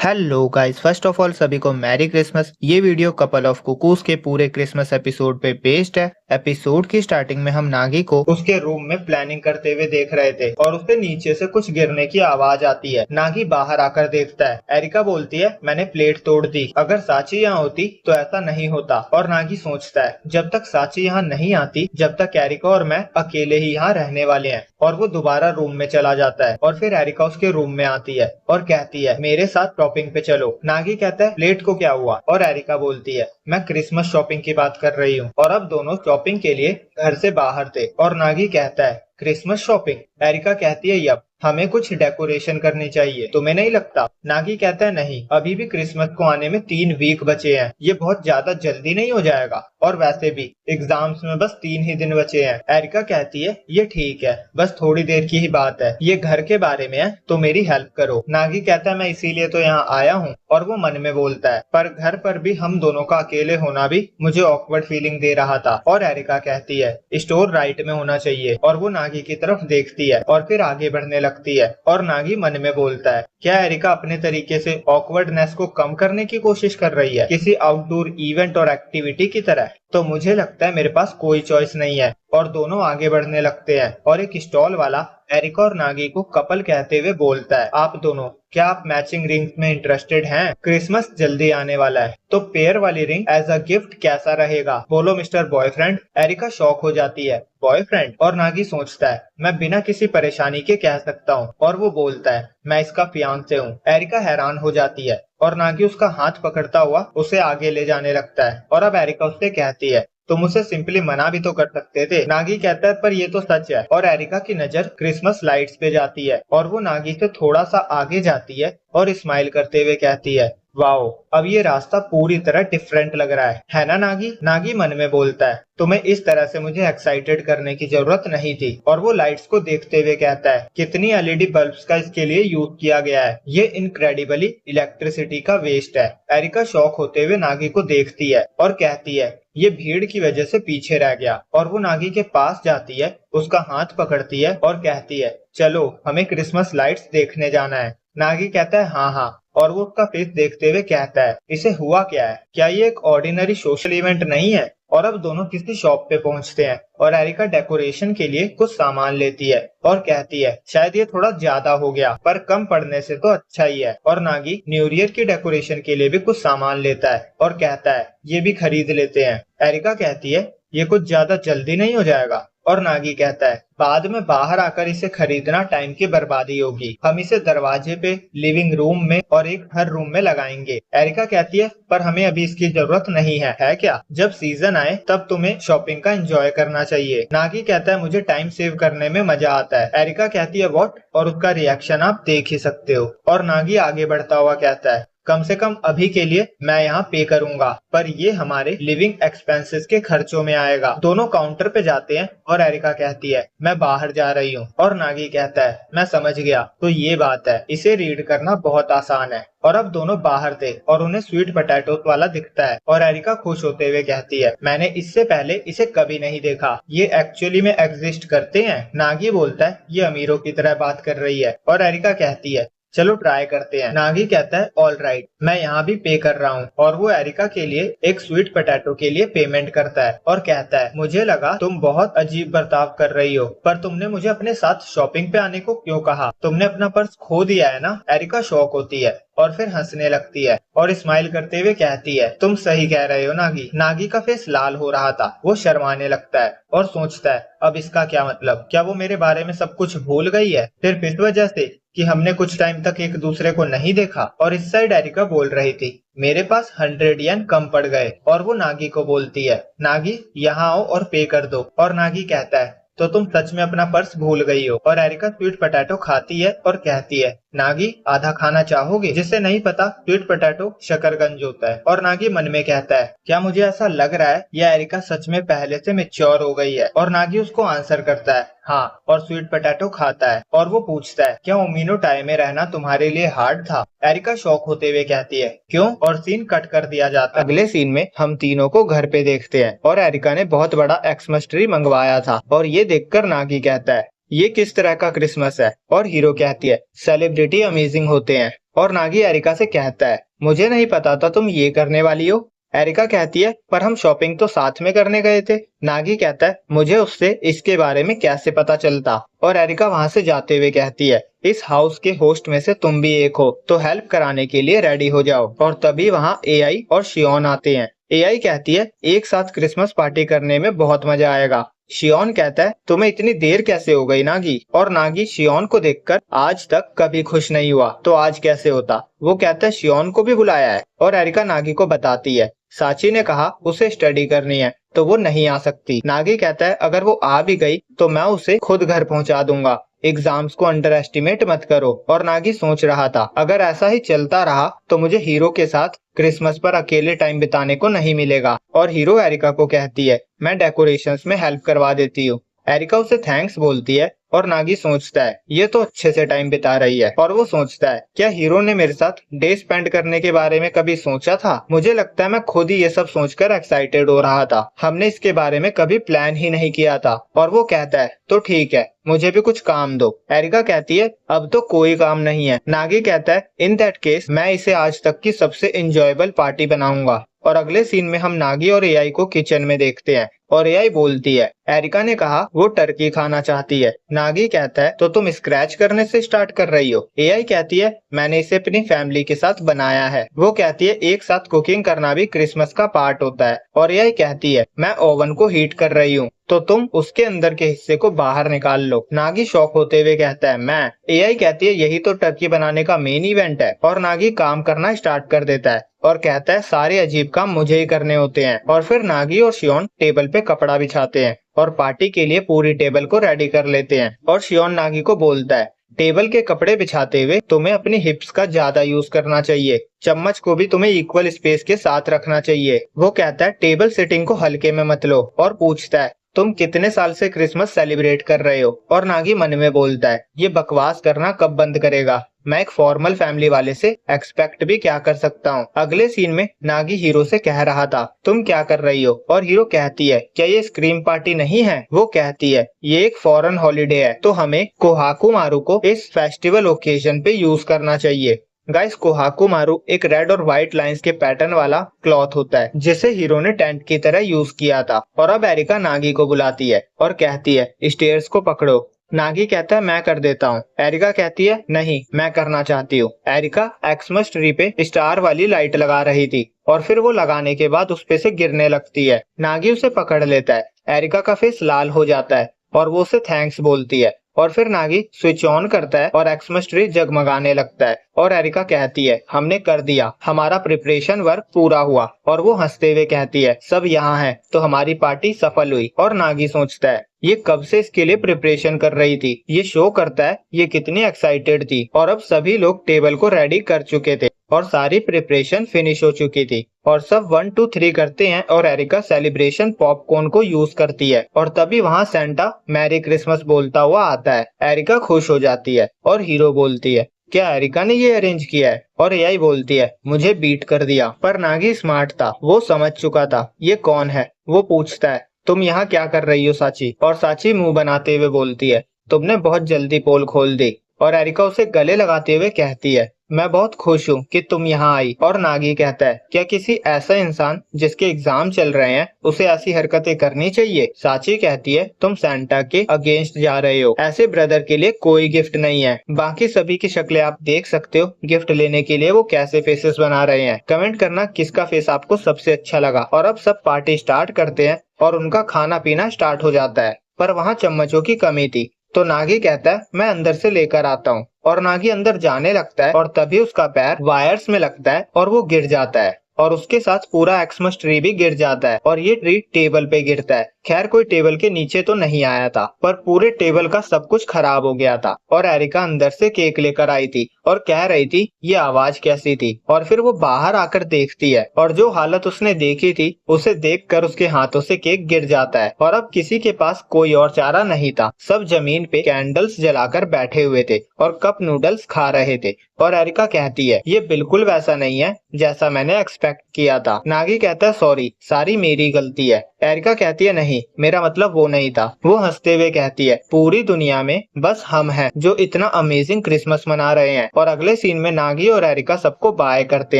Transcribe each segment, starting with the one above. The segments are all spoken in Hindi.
Hello guys, first of all सभी को मैरी क्रिसमस। ये वीडियो कपल ऑफ कुकूज के पूरे क्रिसमस एपिसोड पे बेस्ड है। एपिसोड की स्टार्टिंग में हम नागी को उसके रूम में प्लानिंग करते हुए देख रहे थे और उसके नीचे से कुछ गिरने की आवाज आती है। नागी बाहर आकर देखता है। एरिका बोलती है, मैंने प्लेट तोड़ दी, अगर साची यहाँ होती तो ऐसा नहीं होता। और नागी सोचता है, जब तक साची यहाँ नहीं आती जब तक एरिका और मैं अकेले ही यहाँ रहने वाले हैं। और वो दोबारा रूम में चला जाता है और फिर एरिका उसके रूम में आती है और कहती है, मेरे साथ शॉपिंग पे चलो। नागी कहता है, प्लेट को क्या हुआ? और एरिका बोलती है, मैं क्रिसमस शॉपिंग की बात कर रही हूँ। और अब दोनों शॉपिंग के लिए घर से बाहर थे और नागी कहता है, क्रिसमस शॉपिंग? एरिका कहती है, यप, हमें कुछ डेकोरेशन करनी चाहिए, तुम्हें नहीं लगता? नागी कहता है, नहीं, अभी भी क्रिसमस को आने में 3 वीक बचे हैं, ये बहुत ज्यादा जल्दी नहीं हो जाएगा? और वैसे भी एग्जाम्स में बस 3 ही दिन बचे हैं। एरिका कहती है, ये ठीक है, बस थोड़ी देर की ही बात है, ये घर के बारे में है तो मेरी हेल्प करो। नागी कहता है, मैं इसीलिए तो यहाँ आया हूँ। और वो मन में बोलता है, पर घर पर भी हम दोनों का अकेले होना भी मुझे ऑकवर्ड फीलिंग दे रहा था। और एरिका कहती है, स्टोर राइट में होना चाहिए। और वो नागी की तरफ देखती है और फिर आगे बढ़ने लगती है। और नागी मन में बोलता है, क्या एरिका अपने तरीके से ऑकवर्डनेस को कम करने की कोशिश कर रही है, किसी आउटडोर इवेंट और एक्टिविटी की तरह? तो मुझे लगता है मेरे पास कोई चॉइस नहीं है। और दोनों आगे बढ़ने लगते हैं और एक स्टॉल वाला एरिका और नागी को कपल कहते हुए बोलता है, आप दोनों, क्या आप मैचिंग रिंग्स में इंटरेस्टेड हैं? क्रिसमस जल्दी आने वाला है, तो पेयर वाली रिंग एज अ गिफ्ट कैसा रहेगा? बोलो मिस्टर बॉयफ्रेंड। एरिका शॉक हो जाती है, बॉयफ्रेंड? और नागी सोचता है, मैं बिना किसी परेशानी के कह सकता हूँ। और वो बोलता है, मैं इसका फियांसे हूँ। एरिका हैरान हो जाती है और नागी उसका हाथ पकड़ता हुआ उसे आगे ले जाने लगता है। और अब एरिका उससे कहती है, तुम उसे सिंपली मना भी तो कर सकते थे। नागी कहता है, पर ये तो सच है। और एरिका की नजर क्रिसमस लाइट्स पे जाती है और वो नागी से थोड़ा सा आगे जाती है और स्माइल करते हुए कहती है, वाओ, अब ये रास्ता पूरी तरह डिफरेंट लग रहा है ना नागी? नागी मन में बोलता है, तुम्हें इस तरह से मुझे एक्साइटेड करने की जरूरत नहीं थी। और वो लाइट्स को देखते हुए कहता है, कितनी एलईडी बल्ब्स का इसके लिए यूज किया गया है, ये इनक्रेडिबली इलेक्ट्रिसिटी का वेस्ट है। एरिका शॉक होते हुए नागी को देखती है और कहती है, ये भीड़ की वजह से पीछे रह गया। और वो नागी के पास जाती है, उसका हाथ पकड़ती है और कहती है, चलो हमें क्रिसमस लाइट्स देखने जाना है। नागी कहता है, हाँ हाँ। और वो उसका फेस देखते हुए कहता है, इसे हुआ क्या है? क्या ये एक ऑर्डिनरी सोशल इवेंट नहीं है? और अब दोनों किसी शॉप पे पहुंचते हैं और एरिका डेकोरेशन के लिए कुछ सामान लेती है और कहती है, शायद ये थोड़ा ज्यादा हो गया, पर कम पड़ने से तो अच्छा ही है। और नागी न्यू ईयर की डेकोरेशन के लिए भी कुछ सामान लेता है और कहता है, ये भी खरीद लेते हैं। एरिका कहती है, ये कुछ ज्यादा जल्दी नहीं हो जाएगा? और नागी कहता है, बाद में बाहर आकर इसे खरीदना टाइम की बर्बादी होगी, हम इसे दरवाजे पे, लिविंग रूम में और एक हर रूम में लगाएंगे। एरिका कहती है, पर हमें अभी इसकी जरूरत नहीं है क्या? जब सीजन आए तब तुम्हें शॉपिंग का एंजॉय करना चाहिए। नागी कहता है, मुझे टाइम सेव करने में मजा आता है। एरिका कहती है, व्हाट? और उसका रिएक्शन आप देख ही सकते हो। और नागी आगे बढ़ता हुआ कहता है, कम से कम अभी के लिए मैं यहाँ पे करूंगा, पर ये हमारे लिविंग एक्सपेंसेस के खर्चों में आएगा। दोनों काउंटर पे जाते हैं और एरिका कहती है, मैं बाहर जा रही हूँ। और नागी कहता है, मैं समझ गया, तो ये बात है, इसे रीड करना बहुत आसान है। और अब दोनों बाहर थे और उन्हें स्वीट पोटैटोस वाला दिखता है और एरिका खुश होते हुए कहती है, मैंने इससे पहले इसे कभी नहीं देखा, ये एक्चुअली में एग्जिस्ट करते हैं? नागी बोलता है, ये अमीरों की तरह बात कर रही है। और एरिका कहती है, चलो ट्राई करते हैं। नागी कहता है, ऑल राइट, मैं यहाँ भी पे कर रहा हूँ। और वो एरिका के लिए एक स्वीट पोटैटो के लिए पेमेंट करता है और कहता है, मुझे लगा तुम बहुत अजीब बर्ताव कर रही हो, पर तुमने मुझे अपने साथ शॉपिंग पे आने को क्यों कहा? तुमने अपना पर्स खो दिया है ना? एरिका शॉक होती है और फिर हंसने लगती है और स्माइल करते हुए कहती है, तुम सही कह रहे हो नागी। नागी का फेस लाल हो रहा था, वो शर्माने लगता है और सोचता है, अब इसका क्या मतलब? क्या वो मेरे बारे में सब कुछ भूल गई है? सिर्फ इस वजह से कि हमने कुछ टाइम तक एक दूसरे को नहीं देखा? और इस साइड एरिका बोल रही थी, मेरे पास 100 येन कम पड़ गए। और वो नागी को बोलती है, नागी यहाँ आओ और पे कर दो। और नागी कहता है, तो तुम सच में अपना पर्स भूल गई हो। और एरिका स्वीट पोटैटो खाती है और कहती है, नागी आधा खाना चाहोगे? जिसे नहीं पता, स्वीट पोटैटो शकरकंद होता है। और नागी मन में कहता है, क्या मुझे ऐसा लग रहा है या एरिका सच में पहले से मैच्योर हो गई है? और नागी उसको आंसर करता है, हाँ, और स्वीट पोटैटो खाता है। और वो पूछता है, क्या ओमिनो टाई में रहना तुम्हारे लिए हार्ड था? एरिका शॉक होते हुए कहती है, क्यों? और सीन कट कर दिया जाता है। अगले सीन में हम तीनों को घर पे देखते हैं और एरिका ने बहुत बड़ा एक्समस ट्री मंगवाया था। और ये देखकर नागी कहता है, ये किस तरह का क्रिसमस है? और हीरो कहती है, सेलिब्रिटी अमेजिंग होते हैं। और नागी एरिका से कहता है, मुझे नहीं पता था तुम ये करने वाली हो। एरिका कहती है, पर हम शॉपिंग तो साथ में करने गए थे। नागी कहता है, मुझे उससे इसके बारे में कैसे पता चलता। और एरिका वहां से जाते हुए कहती है, इस हाउस के होस्ट में से तुम भी एक हो, तो हेल्प कराने के लिए रेडी हो जाओ। और तभी वहां एआई और शियोन आते हैं। एआई कहती है, एक साथ क्रिसमस पार्टी करने में बहुत मजा आएगा। शियोन कहता है, तुम्हें इतनी देर कैसे हो गई नागी। और नागी शियोन को देखकर आज तक कभी खुश नहीं हुआ, तो आज कैसे होता। वो कहता है, शियोन को भी बुलाया है। और एरिका नागी को बताती है, साची ने कहा उसे स्टडी करनी है, तो वो नहीं आ सकती। नागी कहता है, अगर वो आ भी गई तो मैं उसे खुद घर पहुंचा दूंगा, एग्जाम्स को अंडर एस्टिमेट मत करो। और नागी सोच रहा था, अगर ऐसा ही चलता रहा तो मुझे हीरो के साथ क्रिसमस पर अकेले टाइम बिताने को नहीं मिलेगा। और हीरो एरिका को कहती है, मैं डेकोरेशंस में हेल्प करवा देती हूँ। एरिका उसे थैंक्स बोलती है और नागी सोचता है, ये तो अच्छे से टाइम बिता रही है। और वो सोचता है, क्या हीरो ने मेरे साथ डे स्पेंड करने के बारे में कभी सोचा था। मुझे लगता है मैं खुद ही ये सब सोचकर एक्साइटेड हो रहा था, हमने इसके बारे में कभी प्लान ही नहीं किया था। और वो कहता है, तो ठीक है, मुझे भी कुछ काम दो। एरिका कहती है, अब तो कोई काम नहीं है। नागी कहता है, इन दैट केस मैं इसे आज तक की सबसे इंजॉयबल पार्टी बनाऊंगा। और अगले सीन में हम नागी और एआई को किचन में देखते हैं। और एआई बोलती है, एरिका ने कहा वो टर्की खाना चाहती है। नागी कहता है, तो तुम स्क्रैच करने से स्टार्ट कर रही हो। एआई कहती है, मैंने इसे अपनी फैमिली के साथ बनाया है। वो कहती है, एक साथ कुकिंग करना भी क्रिसमस का पार्ट होता है। और एआई कहती है, मैं ओवन को हीट कर रही हूँ, तो तुम उसके अंदर के हिस्से को बाहर निकाल लो। नागी शॉक होते हुए कहता है, मैं। एआई कहती है, यही तो टर्की बनाने का मेन इवेंट है। और नागी काम करना स्टार्ट कर देता है और कहता है, सारे अजीब काम मुझे ही करने होते हैं। और फिर नागी और शियोन टेबल पे कपड़ा बिछाते हैं और पार्टी के लिए पूरी टेबल को रेडी कर लेते हैं। और शियोन नागी को बोलता है, टेबल के कपड़े बिछाते हुए तुम्हें अपनी हिप्स का ज्यादा यूज करना चाहिए, चम्मच को भी तुम्हें इक्वल स्पेस के साथ रखना चाहिए। वो कहता है, टेबल सेटिंग को हल्के में मत लो। और पूछता है, तुम कितने साल से क्रिसमस सेलिब्रेट कर रहे हो। और नागी मन में बोलता है, ये बकवास करना कब बंद करेगा, मैं एक फॉर्मल फैमिली वाले से एक्सपेक्ट भी क्या कर सकता हूँ। अगले सीन में नागी हीरो से कह रहा था, तुम क्या कर रही हो। और हीरो कहती है, क्या ये स्क्रीम पार्टी नहीं है। वो कहती है, ये एक फॉरेन हॉलीडे है, तो हमें कोहाकू मारू को इस फेस्टिवल ओकेजन पे यूज करना चाहिए। गाइस, कोहाकू मारू एक रेड और व्हाइट लाइंस के पैटर्न वाला क्लॉथ होता है, जिसे हीरो ने टेंट की तरह यूज किया था। और अब एरिका नागी को बुलाती है और कहती है, स्टेयर्स को पकड़ो। नागी कहता है, मैं कर देता हूँ। एरिका कहती है, नहीं, मैं करना चाहती हूँ। एरिका एक्समस ट्री पे स्टार वाली लाइट लगा रही थी और फिर वो लगाने के बाद उस पे से गिरने लगती है। नागी उसे पकड़ लेता है। एरिका का फेस लाल हो जाता है और वो उसे थैंक्स बोलती है। और फिर नागी स्विच ऑन करता है और एक्समस ट्री जगमगाने लगता है। और एरिका कहती है, हमने कर दिया, हमारा प्रिपरेशन वर्क पूरा हुआ। और वो हंसते हुए कहती है, सब यहाँ है, तो हमारी पार्टी सफल हुई। और नागी सोचता है, ये कब से इसके लिए प्रिपरेशन कर रही थी। ये शो करता है ये कितनी एक्साइटेड थी। और अब सभी लोग टेबल को रेडी कर चुके थे और सारी प्रिपरेशन फिनिश हो चुकी थी। और सब 1 2 3 करते हैं और एरिका सेलिब्रेशन पॉपकॉर्न को यूज करती है। और तभी वहाँ सेंटा मैरी क्रिसमस बोलता हुआ आता है। एरिका खुश हो जाती है और हीरो बोलती है, क्या एरिका ने ये अरेंज किया है। और एआई बोलती है, मुझे बीट कर दिया। पर नागी स्मार्ट था, वो समझ चुका था ये कौन है। वो पूछता है, तुम यहाँ क्या कर रही हो साची। और साची मुंह बनाते हुए बोलती है, तुमने बहुत जल्दी पोल खोल दी। और एरिका उसे गले लगाते हुए कहती है, मैं बहुत खुश हूँ कि तुम यहाँ आई। और नागी कहता है, क्या किसी ऐसा इंसान जिसके एग्जाम चल रहे हैं उसे ऐसी हरकतें करनी चाहिए। साची कहती है, तुम सेंटा के अगेंस्ट जा रहे हो, ऐसे ब्रदर के लिए कोई गिफ्ट नहीं है। बाकी सभी की शक्लें आप देख सकते हो, गिफ्ट लेने के लिए वो कैसे फेसेस बना रहे हैं। कमेंट करना किसका फेस आपको सबसे अच्छा लगा। और अब सब पार्टी स्टार्ट करते हैं और उनका खाना पीना स्टार्ट हो जाता है। पर वहाँ चम्मचों की कमी थी, तो नागी कहता है, मैं अंदर से लेकर आता हूँ। और नागी अंदर जाने लगता है और तभी उसका पैर वायर्स में लगता है और वो गिर जाता है। और उसके साथ पूरा एक्समस ट्री भी गिर जाता है और ये ट्री टेबल पे गिरता है। खैर कोई टेबल के नीचे तो नहीं आया था, पर पूरे टेबल का सब कुछ खराब हो गया था। और एरिका अंदर से केक लेकर आई थी और कह रही थी, ये आवाज कैसी थी। और फिर वो बाहर आकर देखती है और जो हालत उसने देखी थी उसे देखकर उसके हाथों से केक गिर जाता है। और अब किसी के पास कोई और चारा नहीं था, सब जमीन पे कैंडल्स जलाकर बैठे हुए थे और कप नूडल्स खा रहे थे। और एरिका कहती है, ये बिल्कुल वैसा नहीं है जैसा मैंने एक्सपेक्ट किया था। नागी कहता है, सॉरी, सारी मेरी गलती है। एरिका कहती है, नहीं नहीं, मेरा मतलब वो नहीं था। वो हंसते हुए कहती है, पूरी दुनिया में बस हम हैं जो इतना अमेजिंग क्रिसमस मना रहे हैं। और अगले सीन में नागी और एरिका सबको बाय करते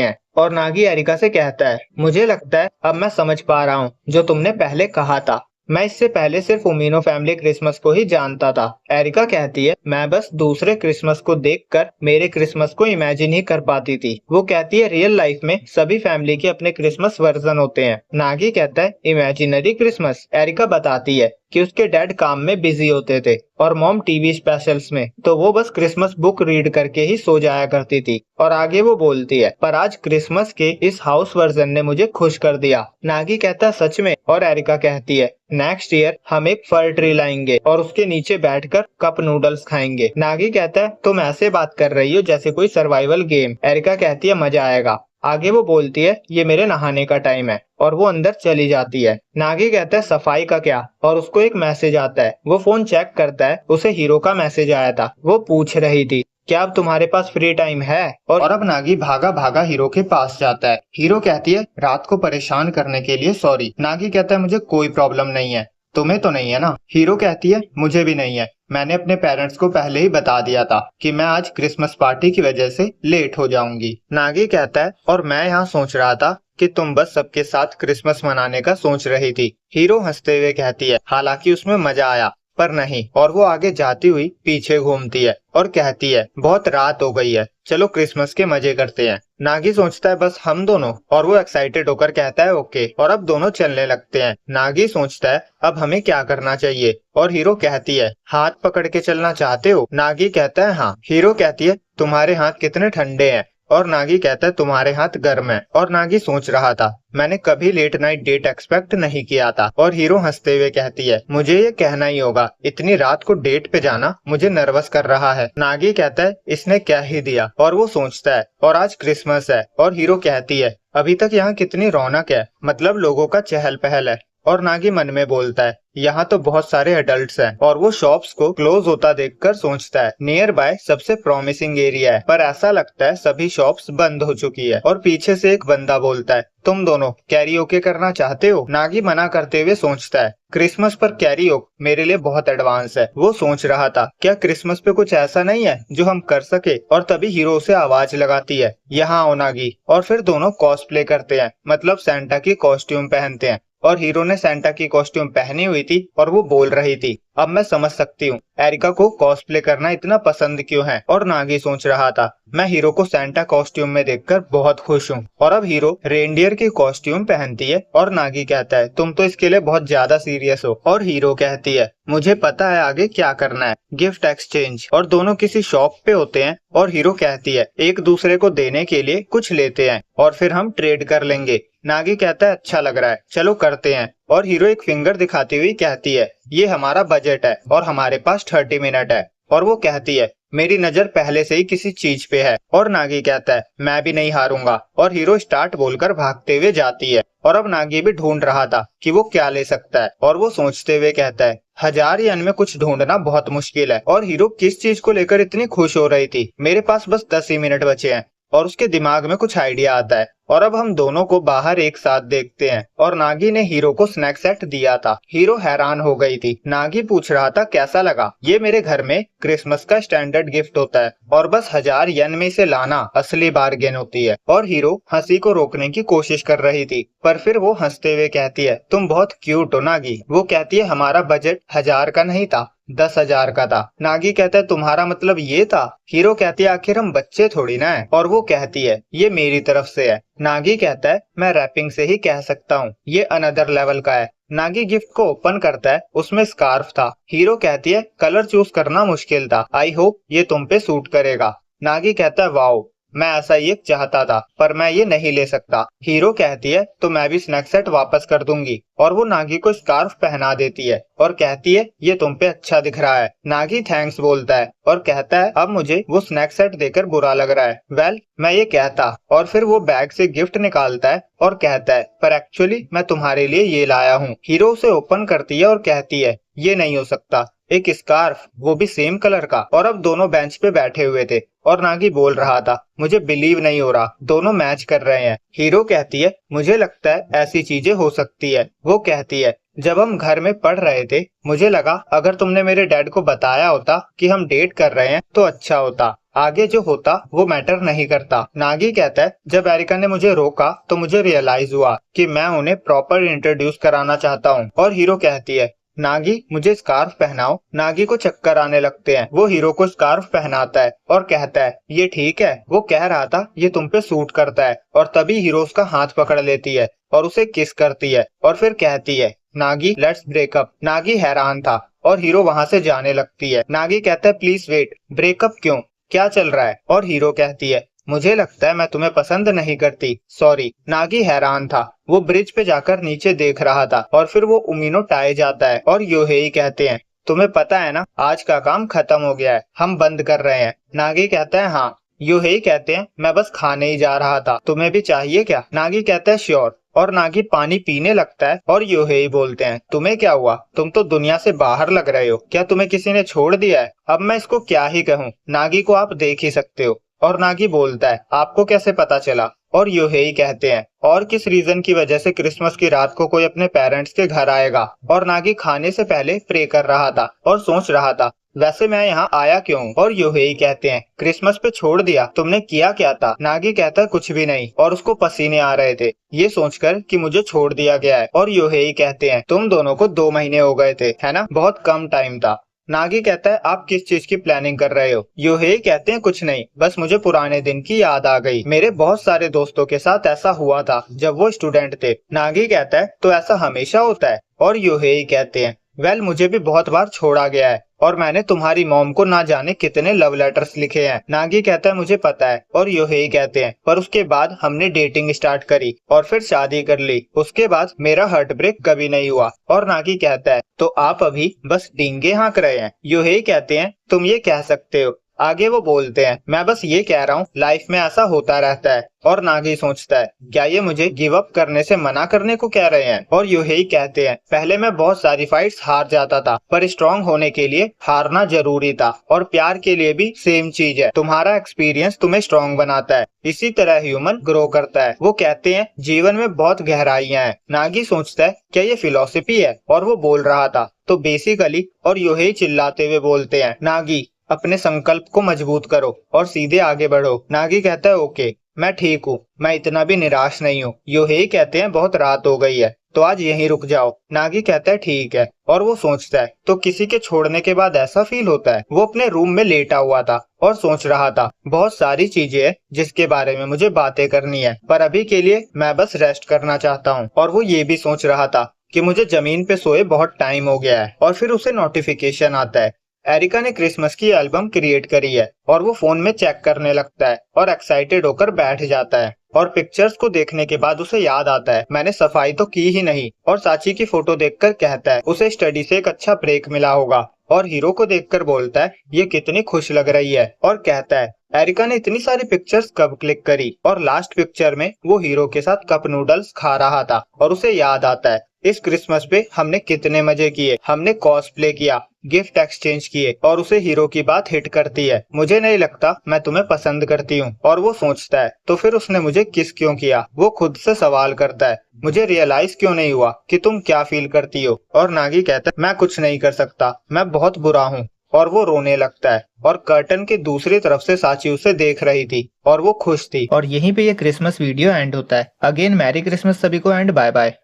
हैं और नागी एरिका से कहता है, मुझे लगता है अब मैं समझ पा रहा हूँ जो तुमने पहले कहा था। मैं इससे पहले सिर्फ उमीनो फैमिली क्रिसमस को ही जानता था। एरिका कहती है, मैं बस दूसरे क्रिसमस को देखकर मेरे क्रिसमस को इमेजिन ही कर पाती थी। वो कहती है, रियल लाइफ में सभी फैमिली के अपने क्रिसमस वर्जन होते हैं। नागी कहता है, इमेजिनरी क्रिसमस। एरिका बताती है कि उसके डैड काम में बिजी होते थे और मॉम टीवी स्पेशल्स में, तो वो बस क्रिसमस बुक रीड करके ही सो जाया करती थी। और आगे वो बोलती है, पर आज क्रिसमस के इस हाउस वर्जन ने मुझे खुश कर दिया। नागी कहता है, सच में? और एरिका कहती है, नेक्स्ट ईयर हम एक फर ट्री लाएंगे और उसके नीचे बैठकर कप नूडल्स खाएंगे। नागी कहता है, तुम ऐसे बात कर रही हो जैसे कोई सर्वाइवल गेम। एरिका कहती है, मजा आएगा। आगे वो बोलती है, ये मेरे नहाने का टाइम है, और वो अंदर चली जाती है। नागी कहता है, सफाई का क्या? और उसको एक मैसेज आता है। वो फोन चेक करता है, उसे हीरो का मैसेज आया था। वो पूछ रही थी, क्या अब तुम्हारे पास फ्री टाइम है? और अब नागी भागा भागा हीरो के पास जाता है। हीरो कहती है, रात को परेशान करने के लिए सॉरी। नागी कहता है, मुझे कोई प्रॉब्लम नहीं है, तुम्हें तो नहीं है ना? हीरो कहती है, मुझे भी नहीं है। मैंने अपने पेरेंट्स को पहले ही बता दिया था कि मैं आज क्रिसमस पार्टी की वजह से लेट हो जाऊंगी। नागी कहता है, और मैं यहाँ सोच रहा था कि तुम बस सबके साथ क्रिसमस मनाने का सोच रही थी। हीरो हंसते हुए कहती है, हालांकि उसमें मजा आया पर नहीं। और वो आगे जाती हुई पीछे घूमती है और कहती है, बहुत रात हो गई है, चलो क्रिसमस के मजे करते हैं। नागी सोचता है, बस हम दोनों? और वो एक्साइटेड होकर कहता है, ओके। और अब दोनों चलने लगते हैं। नागी सोचता है, अब हमें क्या करना चाहिए? और हीरो कहती है, हाथ पकड़ के चलना चाहते हो? नागी कहता है, हाँ। हीरो कहती है, तुम्हारे हाथ कितने ठंडे हैं? और नागी कहता है, तुम्हारे हाथ गर्म है। और नागी सोच रहा था, मैंने कभी लेट नाइट डेट एक्सपेक्ट नहीं किया था। और हीरो हंसते हुए कहती है, मुझे ये कहना ही होगा, इतनी रात को डेट पे जाना मुझे नर्वस कर रहा है। नागी कहता है, इसने क्या ही दिया। और वो सोचता है, और आज क्रिसमस है। और हीरो कहती है, अभी तक यहाँ कितनी रौनक है, मतलब लोगों का चहल पहल है। और नागी मन में बोलता है, यहाँ तो बहुत सारे एडल्ट्स हैं। और वो शॉप्स को क्लोज होता देखकर सोचता है, नियर बाय सबसे प्रॉमिसिंग एरिया है, पर ऐसा लगता है सभी शॉप्स बंद हो चुकी है। और पीछे से एक बंदा बोलता है, तुम दोनों कैरियोके करना चाहते हो? नागी मना करते हुए सोचता है, क्रिसमस पर कैरियोक मेरे लिए बहुत एडवांस है। वो सोच रहा था, क्या क्रिसमस पे कुछ ऐसा नहीं है जो हम कर सके? और तभी हीरो से आवाज लगाती है, यहाँ आओ नागी। और फिर दोनों कॉस्प्ले करते हैं, मतलब सेंटा की कॉस्ट्यूम पहनते हैं। और हीरो ने सेंटा की कॉस्ट्यूम पहनी हुई थी और वो बोल रही थी, अब मैं समझ सकती हूँ एरिका को कॉस्प्ले करना इतना पसंद क्यों है। और नागी सोच रहा था, मैं हीरो को सेंटा कॉस्ट्यूम में देखकर बहुत खुश हूँ। और अब हीरो रेनडियर की कॉस्ट्यूम पहनती है और नागी कहता है, तुम तो इसके लिए बहुत ज्यादा सीरियस हो। और हीरो कहती है, मुझे पता है आगे क्या करना है, गिफ्ट एक्सचेंज। और दोनों किसी शॉप पे होते हैं और हीरो कहती है, एक दूसरे को देने के लिए कुछ लेते हैं और फिर हम ट्रेड कर लेंगे। नागी कहता है, अच्छा लग रहा है, चलो करते हैं। और हीरो एक फिंगर दिखाती हुई कहती है, ये हमारा बजट है और हमारे पास 30 मिनट है। और वो कहती है, मेरी नजर पहले से ही किसी चीज पे है। और नागी कहता है, मैं भी नहीं हारूंगा। और हीरो स्टार्ट बोलकर भागते हुए जाती है। और अब नागी भी ढूंढ रहा था कि वो क्या ले सकता है। और वो सोचते हुए कहता है, 1000 येन में कुछ ढूंढना बहुत मुश्किल है। और हीरो किस चीज को लेकर इतनी खुश हो रही थी, मेरे पास बस 10 ही मिनट बचे हैं। और उसके दिमाग में कुछ आइडिया आता है। और अब हम दोनों को बाहर एक साथ देखते हैं। और नागी ने हीरो को स्नैक सेट दिया था। हीरो हैरान हो गई थी। नागी पूछ रहा था, कैसा लगा? ये मेरे घर में क्रिसमस का स्टैंडर्ड गिफ्ट होता है और बस 1000 येन में से लाना असली बार्गेन होती है। और हीरो हंसी को रोकने की कोशिश कर रही थी, पर फिर वो हंसते हुए कहती है, तुम बहुत क्यूट हो नागी। वो कहती है, हमारा बजट 1000 का नहीं था, 10,000 का था। नागी कहता है, तुम्हारा मतलब ये था? हीरो कहती है, आखिर हम बच्चे थोड़ी ना है। और वो कहती है, ये मेरी तरफ से है। नागी कहता है, मैं रैपिंग से ही कह सकता हूँ, ये अनदर लेवल का है। नागी गिफ्ट को ओपन करता है, उसमें स्कार्फ था। हीरो कहती है, कलर चूज करना मुश्किल था, आई होप ये तुम पे सूट करेगा। नागी कहता है, वाओ, मैं ऐसा ही एक चाहता था, पर मैं ये नहीं ले सकता। हीरो कहती है, तो मैं भी स्नैक सेट वापस कर दूंगी। और वो नागी को स्कार्फ पहना देती है और कहती है, ये तुम पे अच्छा दिख रहा है। नागी थैंक्स बोलता है और कहता है, अब मुझे वो स्नैक सेट देकर बुरा लग रहा है। वेल, मैं ये कहता। और फिर वो बैग से गिफ्ट निकालता है और कहता है, पर एक्चुअली मैं तुम्हारे लिए ये लाया हूँ। हीरो उसे ओपन करती है और कहती है, ये नहीं हो सकता, एक स्कार्फ, वो भी सेम कलर का। और अब दोनों बेंच पे बैठे हुए थे और नागी बोल रहा था, मुझे बिलीव नहीं हो रहा, दोनों मैच कर रहे हैं। हीरो कहती है, मुझे लगता है ऐसी चीजें हो सकती है। वो कहती है, जब हम घर में पढ़ रहे थे मुझे लगा अगर तुमने मेरे डैड को बताया होता कि हम डेट कर रहे हैं तो अच्छा होता, आगे जो होता वो मैटर नहीं करता। नागी कहता है जब एरिका ने मुझे रोका तो मुझे रियलाइज हुआ कि मैं उन्हें प्रॉपर इंट्रोड्यूस कराना चाहता हूँ। और हीरो कहती है नागी मुझे स्कार्फ पहनाओ। नागी को चक्कर आने लगते हैं। वो हीरो को स्कार्फ पहनाता है और कहता है ये ठीक है। वो कह रहा था ये तुम पे सूट करता है और तभी हीरो उसका हाथ पकड़ लेती है और उसे किस करती है और फिर कहती है नागी लेट्स ब्रेकअप। नागी हैरान था और हीरो वहाँ से जाने लगती है। नागी कहता है प्लीज वेट, ब्रेकअप क्यों, क्या चल रहा है? और हीरो कहती है मुझे लगता है मैं तुम्हें पसंद नहीं करती, सॉरी। नागी हैरान था। वो ब्रिज पे जाकर नीचे देख रहा था और फिर वो उमिनो टाए जाता है और योहेई कहते हैं तुम्हें पता है ना आज का काम खत्म हो गया है, हम बंद कर रहे हैं। नागी कहता है हाँ। योहेई कहते हैं मैं बस खाने ही जा रहा था, तुम्हें भी चाहिए क्या? नागी कहता है श्योर। और नागी पानी पीने लगता है और योहेई बोलते हैं तुम्हें क्या हुआ, तुम तो दुनिया से बाहर लग रहे हो, क्या तुम्हें किसी ने छोड़ दिया है? अब मैं इसको क्या ही कहूँ, नागी को आप देख ही सकते हो। और नागी बोलता है आपको कैसे पता चला? और योहेई कहते हैं और किस रीजन की वजह से क्रिसमस की रात को कोई अपने पेरेंट्स के घर आएगा? और नागी खाने से पहले प्रे कर रहा था और सोच रहा था वैसे मैं यहाँ आया क्यों? और योहेई कहते हैं क्रिसमस पे छोड़ दिया, तुमने किया क्या था? नागी कहता है कुछ भी नहीं और उसको पसीने आ रहे थे ये सोचकर कि मुझे छोड़ दिया गया है। और योहेई कहते हैं तुम दोनों को 2 महीने हो गए थे है ना, बहुत कम टाइम था। नागी कहता है आप किस चीज की प्लानिंग कर रहे हो? योहेई कहते हैं कुछ नहीं, बस मुझे पुराने दिन की याद आ गई, मेरे बहुत सारे दोस्तों के साथ ऐसा हुआ था जब वो स्टूडेंट थे। नागी कहता है तो ऐसा हमेशा होता है? और योहेई कहते हैं वेल मुझे भी बहुत बार छोड़ा गया है और मैंने तुम्हारी मॉम को ना जाने कितने लव लेटर्स लिखे हैं। नागी कहता है मुझे पता है। और योहेई कहते हैं पर उसके बाद हमने डेटिंग स्टार्ट करी और फिर शादी कर ली, उसके बाद मेरा हार्ट ब्रेक कभी नहीं हुआ। और नागी कहता है तो आप अभी बस डींगे हाँक रहे हैं। योहेई कहते हैं तुम ये कह सकते हो। आगे वो बोलते हैं मैं बस ये कह रहा हूँ लाइफ में ऐसा होता रहता है। और नागी सोचता है क्या ये मुझे गिव अप करने से मना करने को कह रहे हैं? और योहेई कहते हैं पहले मैं बहुत सारी फाइट्स हार जाता था पर स्ट्रांग होने के लिए हारना जरूरी था और प्यार के लिए भी सेम चीज है, तुम्हारा एक्सपीरियंस तुम्हें स्ट्रांग बनाता है, इसी तरह ह्यूमन ग्रो करता है। वो कहते हैं जीवन में बहुत गहराइयां हैं। नागी सोचता है क्या ये फिलॉसफी है? और वो बोल रहा था तो बेसिकली। और योहेई चिल्लाते हुए बोलते हैं नागी अपने संकल्प को मजबूत करो और सीधे आगे बढ़ो। नागी कहता है ओके मैं ठीक हूँ, मैं इतना भी निराश नहीं हूँ। योहेई कहते हैं बहुत रात हो गई है तो आज यहीं रुक जाओ। नागी कहता है ठीक है। और वो सोचता है तो किसी के छोड़ने के बाद ऐसा फील होता है। वो अपने रूम में लेटा हुआ था और सोच रहा था बहुत सारी चीजें हैं जिसके बारे में मुझे बातें करनी है पर अभी के लिए मैं बस रेस्ट करना चाहता हूँ। और वो ये भी सोच रहा था कि मुझे जमीन पे सोए बहुत टाइम हो गया है। और फिर उसे नोटिफिकेशन आता है एरिका ने क्रिसमस की एल्बम क्रिएट करी है। और वो फोन में चेक करने लगता है और एक्साइटेड होकर बैठ जाता है। और पिक्चर्स को देखने के बाद उसे याद आता है मैंने सफाई तो की ही नहीं। और साची की फोटो देखकर कहता है उसे स्टडी से एक अच्छा ब्रेक मिला होगा। और हीरो को देखकर बोलता है ये कितनी खुश लग रही है। और कहता है एरिका ने इतनी सारी पिक्चर्स कब क्लिक करी? और लास्ट पिक्चर में वो हीरो के साथ कप नूडल्स खा रहा था और उसे याद आता है इस क्रिसमस पे हमने कितने मजे किए, हमने कॉस्प्ले किया, गिफ्ट एक्सचेंज किए। और उसे हीरो की बात हिट करती है मुझे नहीं लगता मैं तुम्हें पसंद करती हूँ। और वो सोचता है तो फिर उसने मुझे किस क्यों किया? वो खुद से सवाल करता है मुझे रियलाइज क्यों नहीं हुआ कि तुम क्या फील करती हो? और नागी कहता है मैं कुछ नहीं कर सकता, मैं बहुत बुरा हूँ। और वो रोने लगता है। और कर्टन के दूसरी तरफ से साची उसे देख रही थी और वो खुश थी। और यहीं पे ये क्रिसमस वीडियो एंड होता है। अगेन मैरी क्रिसमस सभी को एंड बाय बाय।